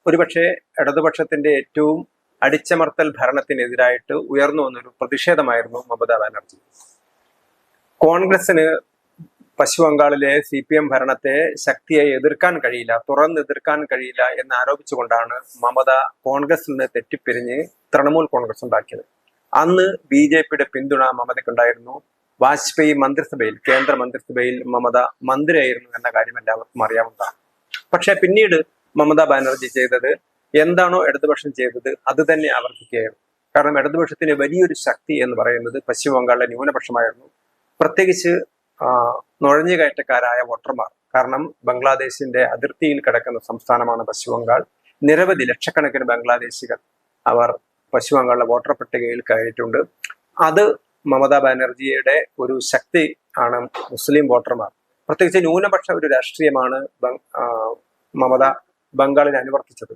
ഒരുപക്ഷെ ഇടതുപക്ഷത്തിന്റെ ഏറ്റവും അടിച്ചമർത്തൽ ഭരണത്തിനെതിരായിട്ട് ഉയർന്നു വന്നൊരു പ്രതിഷേധമായിരുന്നു മമതാ ബാനർജി. കോൺഗ്രസിന് പശ്ചിമ ബംഗാളിലെ CPM ഭരണത്തെ ശക്തിയായി എതിർക്കാൻ കഴിയില്ല, തുറന്നെതിർക്കാൻ കഴിയില്ല എന്ന് ആരോപിച്ചുകൊണ്ടാണ് മമത കോൺഗ്രസിൽ നിന്ന് തെറ്റിപ്പിരിഞ്ഞ് തൃണമൂൽ കോൺഗ്രസ് ഉണ്ടാക്കിയത്. അന്ന് BJPയുടെ പിന്തുണ മമതയ്ക്കുണ്ടായിരുന്നു. വാജ്പേയി മന്ത്രിസഭയിൽ, കേന്ദ്ര മന്ത്രിസഭയിൽ മമത മന്ത്രിയായിരുന്നു എന്ന കാര്യം എല്ലാവർക്കും അറിയാവുന്നതാണ്. പക്ഷെ പിന്നീട് മമതാ ബാനർജി ചെയ്തത് എന്താണോ ഇടതുപക്ഷം ചെയ്തത് അത് തന്നെ ആവർത്തിക്കുകയായിരുന്നു. കാരണം ഇടതുപക്ഷത്തിന് വലിയൊരു ശക്തി എന്ന് പറയുന്നത് പശ്ചിമ ബംഗാളിലെ ന്യൂനപക്ഷമായിരുന്നു, പ്രത്യേകിച്ച് നുഴഞ്ഞുകയറ്റക്കാരായ വോട്ടർമാർ. കാരണം ബംഗ്ലാദേശിന്റെ അതിർത്തിയിൽ കിടക്കുന്ന സംസ്ഥാനമാണ് പശ്ചിമ ബംഗാൾ. നിരവധി ലക്ഷക്കണക്കിന് ബംഗ്ലാദേശികൾ അവർ പശ്ചിമ ബംഗാളിലെ വോട്ടർ പട്ടികയിൽ കയറിയിട്ടുണ്ട്. അത് മമതാ ബാനർജിയുടെ ഒരു ശക്തി ആണ്. മുസ്ലിം വോട്ടർമാർ, പ്രത്യേകിച്ച് ന്യൂനപക്ഷ ഒരു രാഷ്ട്രീയമാണ് മമത ബംഗാളിൽ അനുവർത്തിച്ചത്.